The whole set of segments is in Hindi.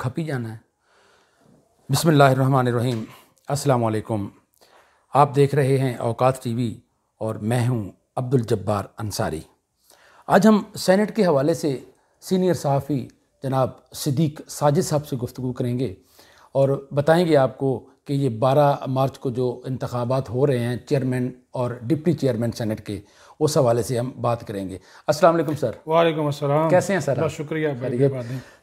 खप ही जाना है। बिस्मिल्लाहिर्रहमानिर्रहीम। अस्सलाम वालेकुम। आप देख रहे हैं औकात टीवी और मैं हूं अब्दुल जब्बार अंसारी। आज हम सेनेट के हवाले से सीनियर सहाफ़ी जनाब सिद्दीक साजिद साहब से गुफ्तगू करेंगे और बताएंगे आपको कि ये 12 मार्च को जो इंतखाबात हो रहे हैं चेयरमैन और डिप्टी चेयरमैन सेनेट के, उस हवाले से हम बात करेंगे। अस्सलाम वालेकुम सर। वालेकुम अस्सलाम। कैसे हैं सर? बहुत शुक्रिया।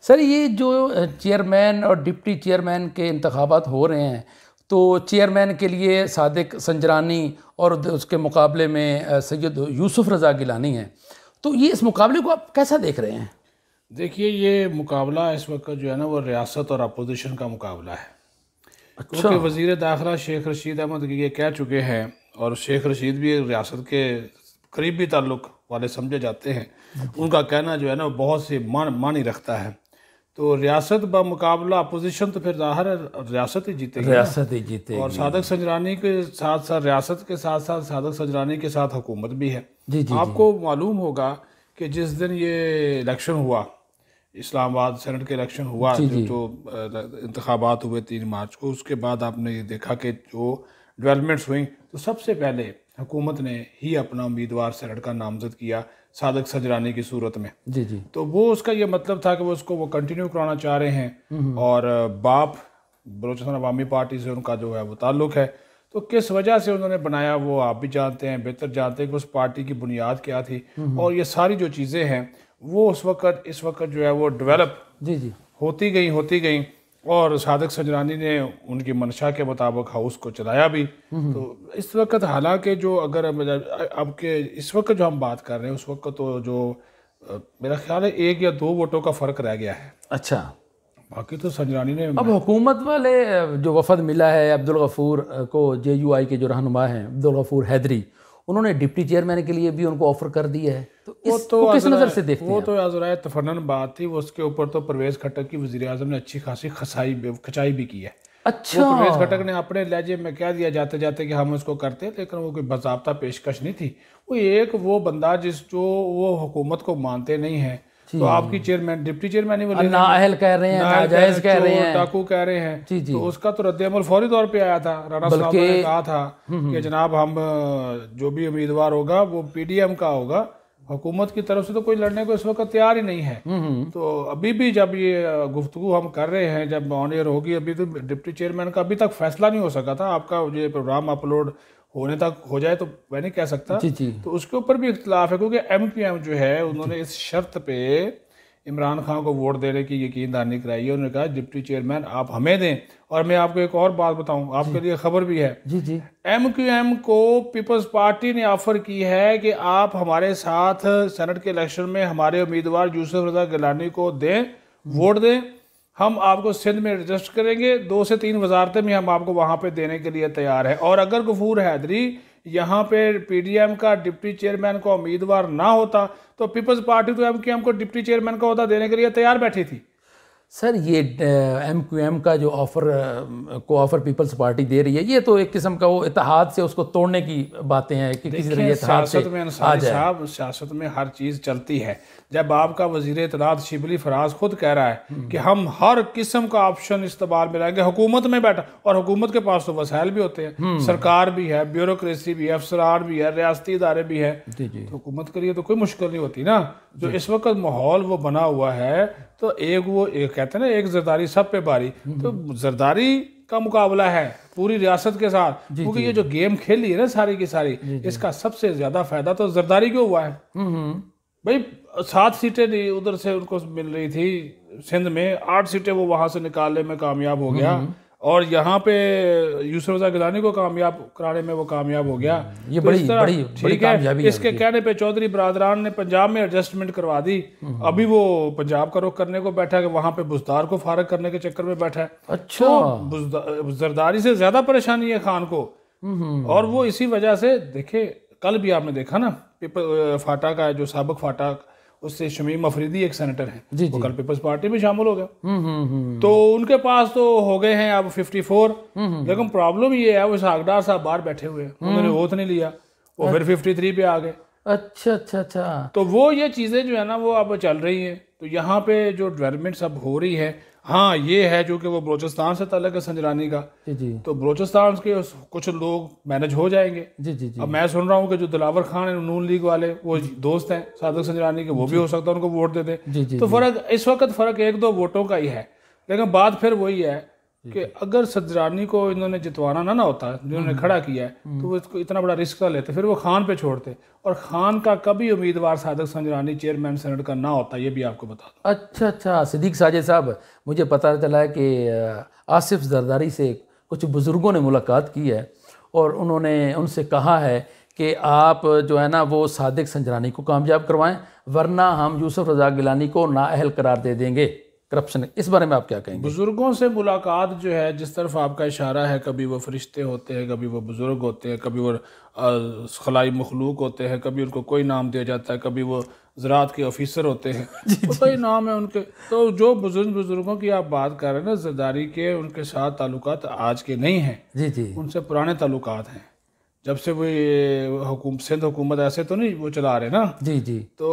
सर, ये जो चेयरमैन और डिप्टी चेयरमैन के इंतखाबात हो रहे हैं, तो चेयरमैन के लिए सादिक संजरानी और उसके मुकाबले में सैयद यूसुफ रज़ा गिलानी हैं, तो ये इस मुकाबले को आप कैसा देख रहे हैं? देखिए, ये मुकाबला इस वक्त जो है ना वो रियासत और अपोजिशन का मुकाबला है। अच्छा। क्योंकि वज़ीर दाखिला शेख रशीद अहमद ये कह चुके हैं, और शेख रशीद भी रियासत के करीबी ताल्लुक़ वाले समझे जाते हैं। उनका कहना जो है ना बहुत सी मानी रखता है। तो रियासत ब मुकाबला अपोजिशन, तो फिर ज़ाहिर है रियासत ही जीतेगी। रियासत ही जीतेगी। और सादिक संजरानी के साथ साथ रियासत के साथ साथ सादिक संजरानी के साथ हुकूमत भी है। आपको मालूम होगा कि जिस दिन ये इलेक्शन हुआ, इस्लामाबाद सेनेट के इलेक्शन हुआ, जो इंतखाबात हुए 3 मार्च को, उसके बाद आपने ये देखा कि जो डेवलपमेंट्स हुई, तो सबसे पहले हुकूमत ने ही अपना उम्मीदवार सेनेट का नामजद किया सादिक संजरानी की सूरत में। तो वो उसका ये मतलब था कि वो उसको कंटिन्यू कराना चाह रहे हैं। और बाप बलोचिस्तान अवामी पार्टी से उनका जो है वो ताल्लुक़ है। तो किस वजह से उन्होंने बनाया वो आप भी जानते हैं, बेहतर जानते हैं कि उस पार्टी की बुनियाद क्या थी। और ये सारी जो चीज़ें हैं वो इस वक्त जो है वो डेवलप होती गई और सादिक संजरानी ने उनकी मंशा के मुताबिक हाउस को चलाया भी। तो इस वक्त हालांकि जो अगर अब के इस वक्त जो हम बात कर रहे हैं, उस वक्त तो जो मेरा ख्याल है 1 या 2 वोटों का फ़र्क रह गया है। अच्छा। बाकी तो संजरानी ने अब हुकूमत वाले जो वफद मिला है अब्दुल गफूर को, JUI के जो रहनुमा हैं अब्दुल गफूर हैदरी, उन्होंने डिप्टी चेयरमैन के लिए भी उनको ऑफर कर दिया है। तो इसको किस नज़र से देखते हैं? वो तो अज़राए तफन्नन बात थी। वो उसके ऊपर तो परवेज़ खट्टक की वज़ीर आज़म ने अच्छी खासी खचाई भी की है। अच्छा। वो परवेज़ खट्टक ने अपने लहजे में कह दिया जाते जाते कि हम उसको करते हैं, लेकिन वो कोई बाज़ाब्ता पेशकश नहीं थी। वो बंदा वो हुकूमत को मानते नहीं है, तो आपकी चेयरमैन डिप्टी चेयरमैन ही नाअहल कह रहे हैं, नाजायज कह रहे हैं, टाकू कह रहे हैं। तो उसका तो रद्द-ए-अमल फौरी तौर पे आया था। राणा साहब ने कहा था कि जनाब हम जो भी उम्मीदवार होगा वो PDM का होगा, हुकूमत की तरफ से तो कोई लड़ने को इस वक्त तैयार ही नहीं है। तो अभी भी जब ये गुफ्तगू हम कर रहे हैं, जब ऑन एयर होगी, अभी तो डिप्टी चेयरमैन का अभी तक फैसला नहीं हो सका था। आपका ये प्रोग्राम अपलोड होने तक हो जाए तो मैं नहीं कह सकता। तो उसके ऊपर भी इख्तिलाफ है, क्योंकि MQM जो है उन्होंने इस शर्त पे इमरान खान को वोट देने की यकीनदानी कराई है। उन्होंने कहा डिप्टी चेयरमैन आप हमें दें। और मैं आपको एक और बात बताऊं, आपके लिए खबर भी है। MQM को पीपल्स पार्टी ने ऑफर की है कि आप हमारे साथ सेनेट के इलेक्शन में हमारे उम्मीदवार यूसुफ रज़ा गिलानी को दें, वोट दें, हम आपको सिंध में एडजस्ट करेंगे, 2 से 3 वजारतें भी हम आपको वहां पे देने के लिए तैयार है। और अगर गफूर हैदरी यहाँ पे PDM का डिप्टी चेयरमैन का उम्मीदवार ना होता तो पीपल्स पार्टी तो MQM को डिप्टी चेयरमैन का होता देने के लिए तैयार बैठी थी। सर, ये MQM का जो ऑफर पीपल्स पार्टी दे रही है, ये तो एक किस्म का वो इत्तेहाद से उसको तोड़ने की बातें हैं कि किसी तरह सियासत में हर चीज़ चलती है। जब आपका वज़ीर इत्तलात शिबली फराज खुद कह रहा है कि हम हर किस्म का ऑप्शन इस्तेमाल में लाएंगे, हुकूमत में बैठा, और हुकूमत के पास तो वसाइल भी होते हैं, सरकार भी है, ब्यूरोक्रेसी भी है, अफसरान भी है, रियासती इदारे भी है। तो हुकूमत के लिए तो कोई मुश्किल नहीं होती ना। जो इस वक्त माहौल वो बना हुआ है, तो एक कहते हैं ना, एक जरदारी सब पे भारी। तो जरदारी का मुकाबला है पूरी रियासत के साथ, क्योंकि ये जो गेम खेली है ना सारी की सारी, इसका सबसे ज्यादा फायदा तो जरदारी को हुआ है। भाई 7 सीटें उधर से उनको मिल रही थी सिंध में, 8 सीटें वो वहां से निकालने में कामयाब हो गया, और यहाँ पे यूसुफ रज़ा गिलानी को कामयाब कराने में वो कामयाब हो गया। ये बड़ी कामयाबी है। इसके कहने पे चौधरी बरादरान ने पंजाब में एडजस्टमेंट करवा दी। अभी वो पंजाब का रुख करने को बैठा है, वहां पे बुज़दार को फारग करने के चक्कर में बैठा है। अच्छा। तो जरदारी से ज्यादा परेशानी है खान को, और वो इसी वजह से देखे, कल भी आपने देखा ना, फाटा का जो साबिक फाटा, उससे शमीम अफरीदी एक सेनेटर है, वो कल पीपल्स पार्टी में शामिल हो गया। तो उनके पास तो हो गए हैं अब 54। लेकिन प्रॉब्लम ये है, वो सागडार साहब बाहर बैठे हुए हैं, उन्होंने वोट नहीं लिया, वो फिर 53 पे आ गए। अच्छा अच्छा अच्छा। तो वो ये चीज़ें जो है ना वो अब चल रही हैं। तो यहाँ पे जो डेवलपमेंट्स अब हो रही है, हाँ ये है, चूंकि वो बलोचिस्तान से ताल्लुक है संजरानी का, जी तो बलोचिस्तान के कुछ लोग मैनेज हो जाएंगे। जी। अब मैं सुन रहा हूँ कि जो दिलावर खान है नून लीग वाले, वो दोस्त हैं सादिक संजरानी के, वो भी हो सकता है उनको वोट दे दें। तो फर्क इस वक्त फर्क 1-2 वोटों का ही है, लेकिन बात फिर वही है कि अगर संजरानी को इन्होंने जितवाना ना होता, जिन्होंने खड़ा किया है, तो वो इसको इतना बड़ा रिस्क ना लेते, फिर वो खान पे छोड़ते, और खान का कभी उम्मीदवार सादिक संजरानी चेयरमैन सेनेट का ना होता, ये भी आपको बता दूं। अच्छा, सिद्दीक साजिद साहब, मुझे पता चला है कि आसिफ जरदारी से कुछ बुज़ुर्गों ने मुलाकात की है और उन्होंने उनसे कहा है कि आप जो है ना वो सादिक संजरानी को कामयाब करवाएं, वरना हम यूसुफ रज़ा गिलानी को नाअहल करार दे देंगे करप्शन। इस बारे में आप क्या कहेंगे? बुजुर्गों से मुलाकात जो है, जिस तरफ आपका इशारा है, कभी वो फरिश्ते होते हैं, कभी वो बुजुर्ग होते हैं, कभी वो खलाई मखलूक होते हैं, कभी उनको कोई नाम दिया जाता है, कभी वो ज़राअत के ऑफिसर होते हैं, तो कोई नाम है उनके। तो जो बुजुर्गों की आप बात कर रहे हैं ना जरदारी के, उनके साथ ताल्लुकात आज के नहीं हैं, जी उनसे पुराने ताल्लुकात हैं, जब से वो ये सिंध हुकूमत ऐसे तो नहीं वो चला रहे ना। जी तो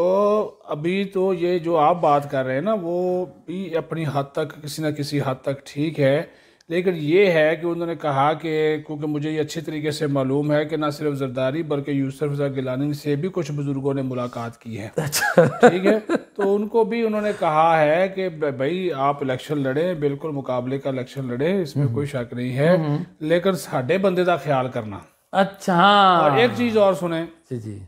अभी तो ये जो आप बात कर रहे हैं ना, वो भी अपनी हद तक किसी न किसी हद तक ठीक है, लेकिन ये है कि उन्होंने कहा कि क्योंकि मुझे ये अच्छी तरीके से मालूम है कि ना सिर्फ जरदारी बल्कि यूसुफ रज़ा गिलानी से भी कुछ बुजुर्गों ने मुलाकात की है। ठीक है, तो उनको भी उन्होंने कहा है कि भाई आप इलेक्शन लड़ें, बिल्कुल मुकाबले का इलेक्शन लड़ें, इसमें कोई शक नहीं है, लेकिन साडे बंदे का ख्याल करना। अच्छा, और एक चीज और सुने जी।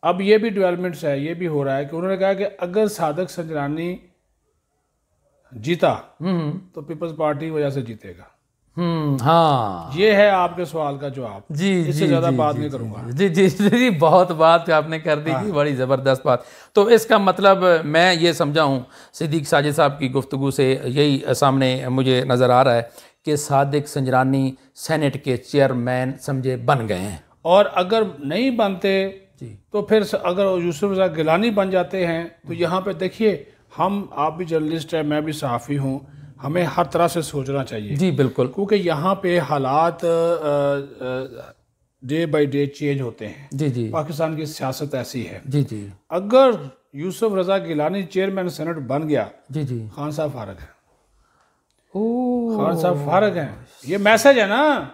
अब ये भी डेवलपमेंट्स है, ये भी हो रहा है कि उन्होंने कहा कि अगर सादिक संजरानी जीता तो पीपल्स पार्टी वजह से जीतेगा। हाँ, ये है आपके सवाल का जवाब। जी, इससे ज्यादा बात नहीं करूंगा। जी, बहुत बात आपने कर दी थी, बड़ी ज़बरदस्त बात। तो इसका मतलब मैं ये समझा हूँ सिद्दीक साजिद साहब की गुफ्तगू से, यही सामने मुझे नज़र आ रहा है कि सादिक संजरानी सेनेट के चेयरमैन समझे बन गए हैं, और अगर नहीं बनते तो फिर अगर यूसुफ रज़ा गिलानी बन जाते हैं, तो यहाँ पे देखिए, हम आप भी जर्नलिस्ट हैं, मैं भी सहाफ़ी हूँ, हमें हर तरह से सोचना चाहिए। जी बिल्कुल, क्योंकि यहाँ पे हालात डे बाय डे चेंज होते हैं। जी, पाकिस्तान की सियासत ऐसी है। जी, अगर यूसुफ रज़ा गिलानी चेयरमैन सेनेट बन गया, जी, खान साहब फारग है। खान साहब फारग हैं, ये मैसेज है ना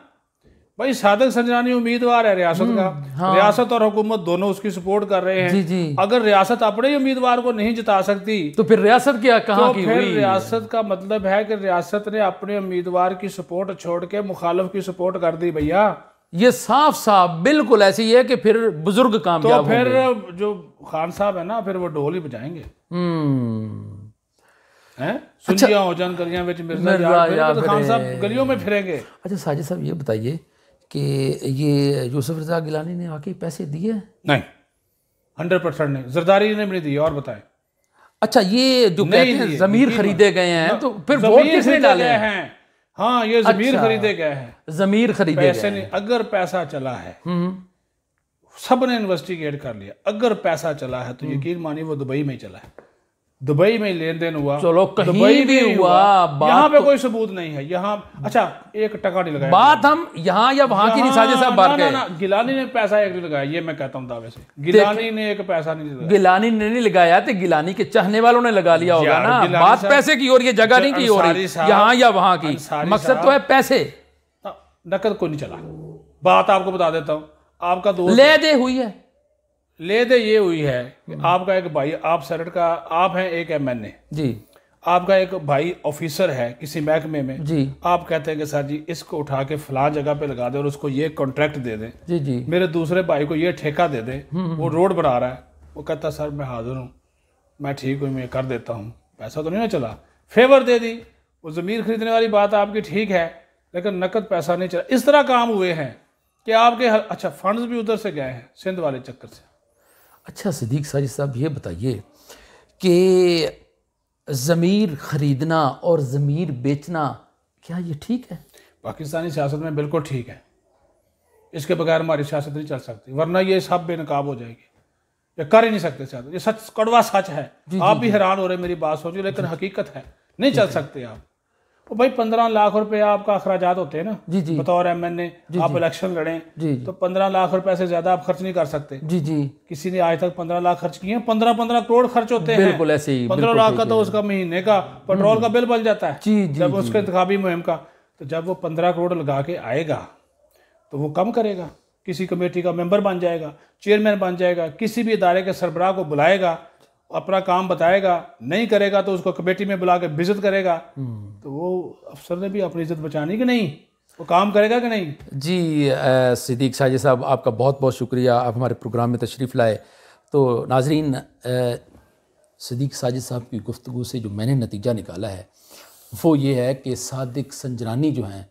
भाई। सादिक संजरानी उम्मीदवार है रियासत का, हाँ। रियासत और हुकूमत दोनों उसकी सपोर्ट कर रहे हैं। जी। अगर रियासत अपने ही उम्मीदवार को नहीं जिता सकती तो फिर रियासत क्या कहाँ की हुई? फिर रियासत का मतलब है कि रियासत ने अपने उम्मीदवार की सपोर्ट छोड़ के मुखालिफ की सपोर्ट कर दी भैया। ये साफ बिल्कुल ऐसी है कि फिर बुजुर्ग कामयाब तो फिर जो खान साहब है ना, फिर वो ढोल ही बजाएंगे। सुनिया हो जान गलियां में मिर्जा, तो खान साहब गलियों में फिरेंगे। अच्छा साजिद साहब, ये बताइए कि ये यूसुफ रज़ा गिलानी ने वाकई पैसे दिए? नहीं, 100% नहीं, जरदारी ने भी नहीं दिए। और बताएं। अच्छा, ये जो कहते हैं जमीर खरीदे गए हैं, तो फिर वोट किसने डाले हैं? हाँ, ये जमीर खरीदे गए हैं, जमीर खरीदे पैसे नहीं। अगर पैसा चला है, सब ने इन्वेस्टिगेट कर लिया, अगर पैसा चला है तो यकीन मानिए वो दुबई में ही चला है। दुबई में लेन देन हुआ, चलो कहीं भी हुआ, यहाँ पे कोई सबूत नहीं है। यहाँ अच्छा 1 टका नहीं लगाया। बात हम यहाँ या वहाँ की नहीं साजिद साहब बात करें। गिलानी ने पैसा एक नहीं लगाया, ये मैं कहता हूँ दावे से। गिलानी ने एक पैसा नहीं लगाया। गिलानी ने नहीं लगाया, तो गिलानी के चाहने वालों ने लगा लिया होगा ना। बात पैसे की हो रही है, जगह नहीं की हो रही यहाँ या वहाँ की, मकसद तो है पैसे। नकद कोई नहीं चला। बात आपको बता देता हूँ, आपका दोस्त ले दे हुई है। ले दे ये हुई है कि आपका एक भाई, आप सेनेट का आप हैं एक MNA जी, आपका एक भाई ऑफिसर है किसी महकमे में जी, आप कहते हैं कि सर जी इसको उठा के फलां जगह पे लगा दे और उसको ये कॉन्ट्रैक्ट दे दें। जी, मेरे दूसरे भाई को ये ठेका दे दे, वो रोड बना रहा है, वो कहता सर मैं हाजिर हूँ, मैं ठीक हूँ, मैं कर देता हूँ, पैसा तो नहीं ना चला, फेवर दे दी। वो ज़मीर खरीदने वाली बात आपकी ठीक है, लेकिन नकद पैसा नहीं चला। इस तरह काम हुए हैं कि आपके अच्छा फंड्स भी उधर से गए हैं, सिंध वाले चक्कर से। अच्छा सिद्दीक साजिद साहब, ये बताइए कि ज़मीर खरीदना और ज़मीर बेचना क्या ये ठीक है? पाकिस्तानी सियासत में बिल्कुल ठीक है। इसके बगैर हमारी सियासत नहीं चल सकती, वरना ये सब बेनकाब हो जाएगी, ये कर ही नहीं सकते सियासत। ये सच, कड़वा सच है। आप भी हैरान हो रहे मेरी बात सोचिए, लेकिन हकीकत है, नहीं चल सकते आप। तो भाई 15 लाख रुपए आपका अखराजात होते हैं ना जी जी बतौर MNA, आप इलेक्शन लड़ें जी तो 15 लाख रुपए से ज्यादा आप खर्च नहीं कर सकते। जी जी किसी ने आज तक 15 लाख खर्च किए हैं? 15-15 करोड़ खर्च होते हैं। बिल्कुल ऐसे ही 15 लाख का तो उसका महीने का पेट्रोल का बिल बन जाता है जी जी जब उसके इंतखाबी मुहिम का। तो जब वो 15 करोड़ लगा के आएगा तो वो कम करेगा, किसी कमेटी का मेंबर बन जाएगा, चेयरमैन बन जाएगा, किसी भी इदारे के सरबराह को बुलाएगा, अपना काम बताएगा, नहीं करेगा तो उसको कमेटी में बुला के बेइज्जत करेगा। तो वो अफसर ने भी अपनी इज्जत बचानी कि नहीं, वो काम करेगा कि नहीं? जी सिद्दीक साजिद साहब, आपका बहुत बहुत शुक्रिया, आप हमारे प्रोग्राम में तशरीफ़ लाए। तो नाजरीन, सिद्दीक साजिद साहब की गुफ्तगू से जो मैंने नतीजा निकाला है वो ये है कि सादिक संजरानी जो हैं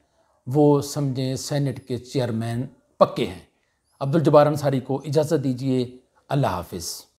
वो समझें सेनेट के चेयरमैन पक्के हैं। अब्दुल जब्बार अंसारी को इजाज़त दीजिए। अल्लाह हाफिज़।